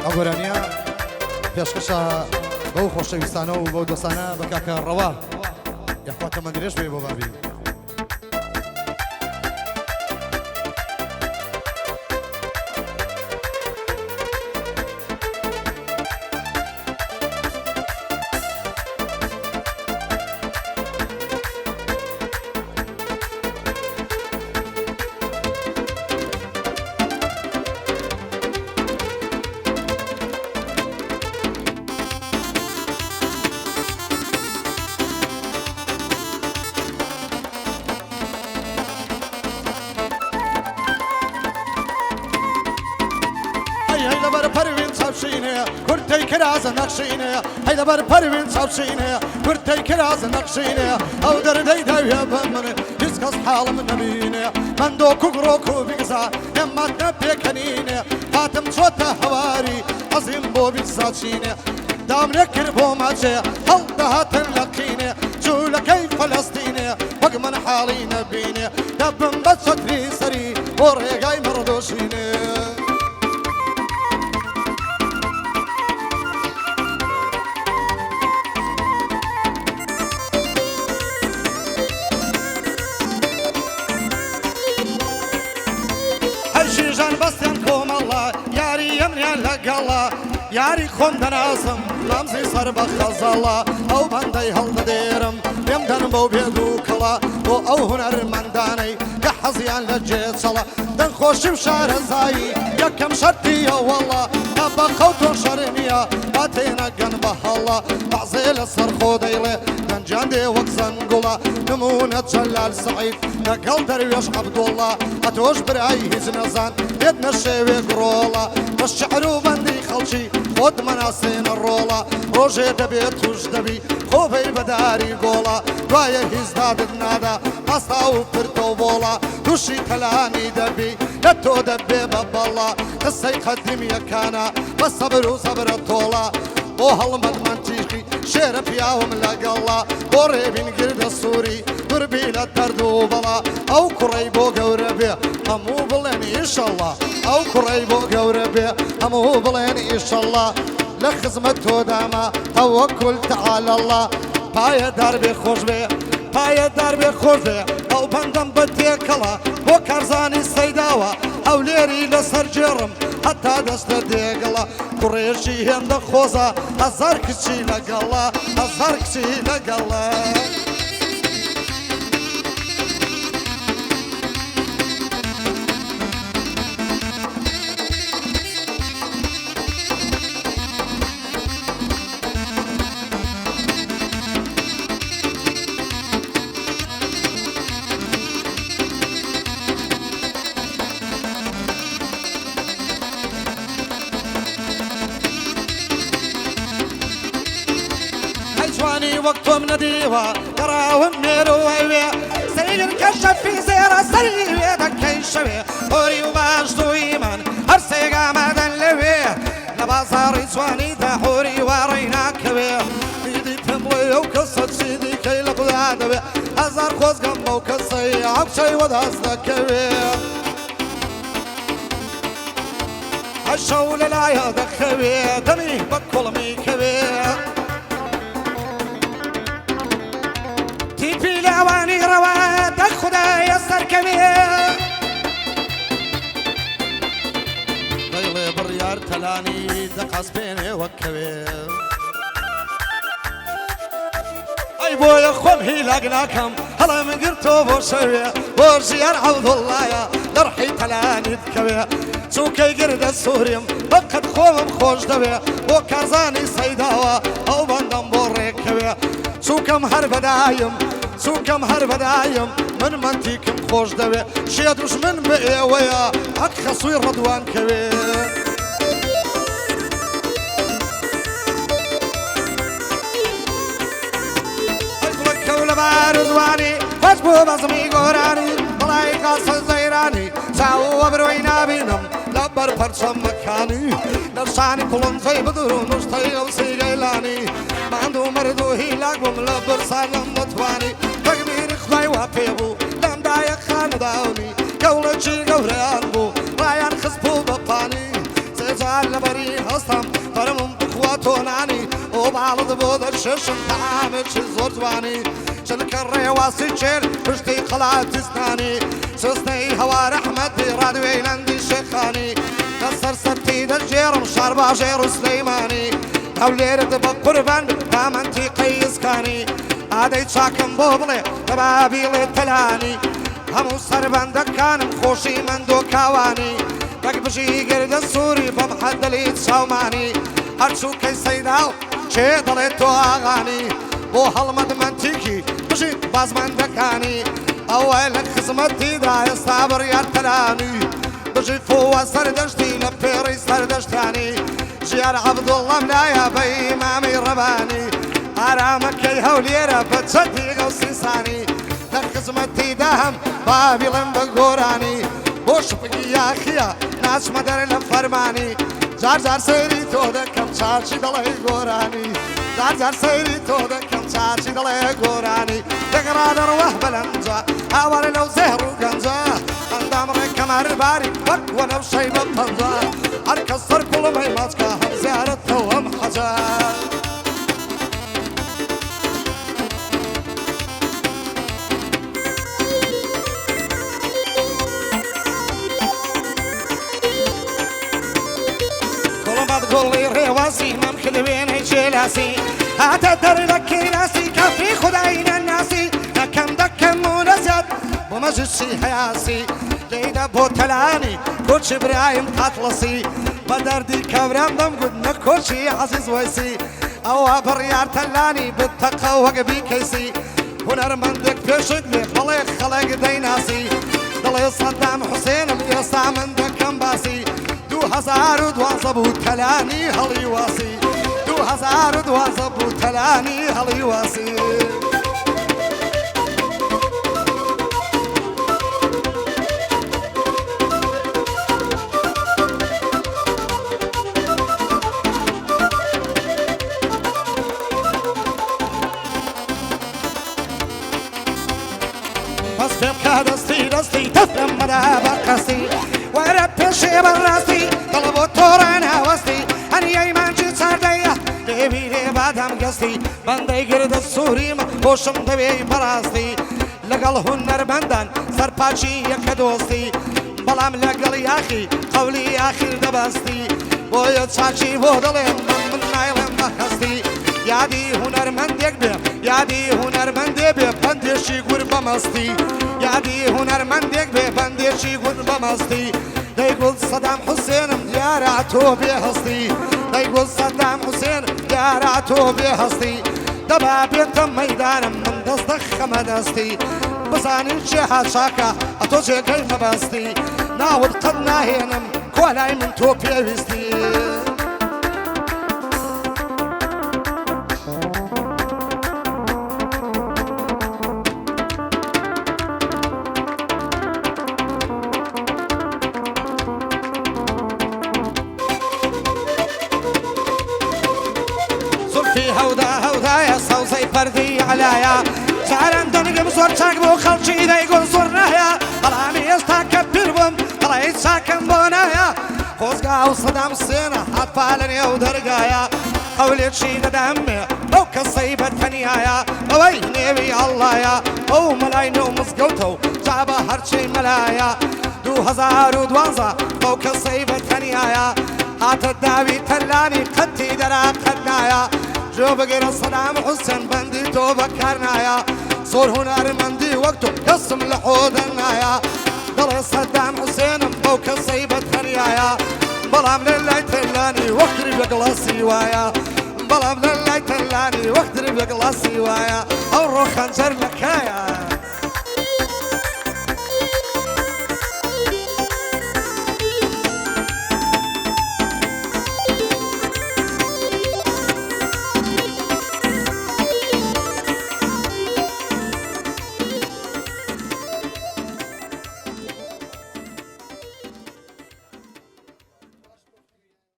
ئەگۆرانیا پێشکەشە بەو خۆشەویستانە و بەو دۆستانە بە کاکە ڕەوا یاخواتە مەندرێژ بێ بۆ بابی. كرتي كراز نقشينه هيدا بر پروین صوشينه كرتي كراز نقشينه او دردي داويا بمن يسقص حال من نبينه من دو كوكروكو بيقزا يما تنبي كنينه فاتم صوته هواري عظيم بو بيقزاتشينه دام نكر بو ماجي هل دهات لقينه جولة كيف فلسطينه وقمن حالي نبينه دبن بسطري سري وريقاي مردوشينه جان بستن كوم الله ياري يمني لقلا ياري خون دناسم لمزي صار بخزلا او بندي هل ديرم يمدن بو بيدو كلا او هنر منداني كحزيان لجيت صلا دن خوش بشار زاي يكم شرطي يا والله ابا خوتو شرميا باتينا جنب الله بعزيل الصرخو ديله دن جاندي وقزن قلا نمونة جلال سعيد نقل درويش عبد الله اتوش براي هزنزان بدنا الشيوي قرولا والشعر وبندي خلشي خود مناسين الرولا روجي دبي توش دبي خوفي بداري قولا دوايا هزداد النادا قصاو برتو بولا دوشي تلاني دبي يتو دبي ببالا قصة يقدم يكانا والصبر وصبر الطولا وهالمد منتيجي شرف ياهم لقلا قريبين قرد السوري قربي للدرد وبلا او قريبو قوربي همو بلين ان شاء الله او قريبو قوربي همو بلين ان شاء الله لخزمته داما توكلت على الله بايا دربي خوش بي بايا دربي خوش بي او بندم بديكلا بو كارزاني سيداوا او ليري لسر جرم حتى دست ديقلا قريشي هند خوزا هزار كشي لقلا هزار كشي لقلا وقتهم نديوها تراهم ميروي سيد الكشف في زيارة سريوي دكي شوي هوري وباشتو إيمان هرسيقا مدن لوي نبازار إسواني دا هوري وارينا كوي إيدي تموي وكسد سيدي كي لقدا دوي هزار خوز قمبو كسي عبشي ودهزنا كوي الشول لا يدخوي دمي بكل مي كوي تيبي لعواني رواد خدا يسر كبير ليلي بريار تلاني دقاس بيني وكبير اي بويا خون هي لاقناكم هلا من قرتو بوشوي بورجيار عبد الله يا درحي تلاني دكبير سوكي قرد السوريم بقد خوم خوش دبي وكازاني سيداوا او بندم بوريك كبير سوكم هرب دايم سوكم هرب دايم من منتيكم خوش دبي شيدوش من بقي ويا حق خصوي رضوان كبير اقلك ولا بارزواني فجبو بزمي قراني بلاي قاص الزيراني ساو وبروينا بينهم لبر فرشم مكاني درشاني كلهم زي بدرون مشتاق وسيجيلاني ما عنده مردو هيلاك بملبر سالم نتواني تكبير خداي وابيبو دم دايق خان داوني قولة شي قوران بو رايان خصبو بطاني سيجعل دەری هەستم بەرمم بخوا تۆنانی ئەو باڵت بۆ دەرششم تەعامێکی زۆر جوانی چلکە ڕێواسی چێر پشتی قەڵاتیستانی سستەی هەوا ڕەحمەتی ڕادوێی لەندی شێخانی لەسەر سەرتی دەژێڕم شار باژێ ڕوسلەیمانی هەولێرت بە قوربان تامەنتی قەیزکانی ئادەی چاکم بۆ بڵێ دەبابیڵێ تەلانی هەموو سەربەندەکانم خۆشی مندۆ کاوانی وەک بژی گردە سووری بەم حەدەلیت چاومانی هەرچوو کەی سەیدا و چێ دەڵێت تۆ ئاغانی بۆ هەڵمەد منتیکی بژی بازمەندەکانی ئەوە لە خزمەتیدا ئێستا بڕیار تەلانی بژی فۆوە سەردەشتی لە پێڕی سەردەشتانی ژیار عەبدوڵڵەم لایە بە ئیمامی ڕەبانی ئارامەکەی هەولێرە بە چەندی غەوسیسانی لە خزمەتیدا هەم بابیڵم بە گۆرانی بۆ شپگی یاخیە ناچمە دەر لە فەرمانی جار جار سەیری تۆ دەکەم چاچی دەڵێ گۆرانی جار جار سەیری تۆ دەکەم چاچی دەڵێ گۆرانی دەگەڕا دەڕوەه بەلەنجە هاوارە لەو زێڕ و گەنجە ئەندام ڕێکەمار باری وەک وەنەو شەی بە پەنجە هەر کەس سەر کوڵمەی ماچکە هەم زیارەتەوە هەم حەجە گوڵی ڕێوازی مەم کردوێنەی جێلاسی هاتە دەر لە کێناسی کافری خودایی نەناسی دەکەم دەکەم و نەزیاد بۆ مەژشی هەیاسی لێیدە بۆ تەلانی کۆچی برایم قاتڵەسی بە دەردی کەورام دەمگوت نە کۆچی عەزیز وەیسی ئەوە بڕیار تەلانی بتەقە وەک بیکەیسی هونەرمەندێک پێشت لێ بەڵێ خەڵک دەیناسی دەڵێ سەدام حوسێنم ئێستا من دەکەم باسی 2012 بوو تەلانی هەڵی واسی 2012 بوو تەلانی هەڵی واسی بەس پێم کا دەستی دەستی دەفرم مەدا بەقەسی وەرە پێشێ بەڕاستی دڵ بۆ تۆڕە ناوەستی هەنیەی مانجی چاردەیە دێبیرێ بادام گەستی بەندەی گردە سووریمە خۆشم دەوێی بەڕاستی لەگەڵ هونەرمەندان سەرپاچی یەکە دۆستی بەڵام لەگەڵ یاخی قەولی یاخیر دەبەستی بۆیە چاچی بۆ دڵێم من نایڵێم بەخەستی یادی هونەرمەندێک بێ یادی هونەرمەندێ بێ بەندێشی گور بەمەستی یادی هونەرمەندێک بێ بەندێشی گور بەمەستی دەیگوت سەدام حوسێنم دیارە تۆ بێ هەستی دەیگوت سەدام حوسێن دیارە تۆ بێ هەستی دەبا بێتە مەیدانم من دەست دەخەمە دەستی بزانین چێ هاچاکە ئەتۆ جێگەی مەبەستی ناوت قەت ناهێنم کۆلای من تۆ پێویستی هەودا هەودایە سەوزەی پەردی عەلایە جاران دەنگم زۆر چاک بۆ خەڵکی دەیگوت زۆر نایە بەڵامی ئێستا کە پیر بووم دەڵێ چاکم بۆ نایە خۆزگا و سەدام حوسێنە هەپا لە نێو دەرگایە قەولێکی دەدەمێ ئەو کەسەی بەتەنیایە ئەوەی نێوی ئەڵڵایە ئەو مەلای نێو مزگەوتە و جابە هەرچی مەلایە 2012 ئەو کەسەی بەتەنیایە هاتە داوی تەلانی قەتی دەرا قەت نایە جۆ بگەرە سەدام حوسێن بەندی تۆ بەکار نایە زۆر هونەرمەندی وەک تۆ کەسم لە حۆدە نایە دەڵێ سەدام حوسێنم بەو کەسەی بەتەنیایە بەڵام لە لای تەلانی وەختری بەگڵاسی وایە بەڵام لە لای تەلانی وەختری بەگڵاسی وایە ئەو ڕۆ خەنجەر لە کایە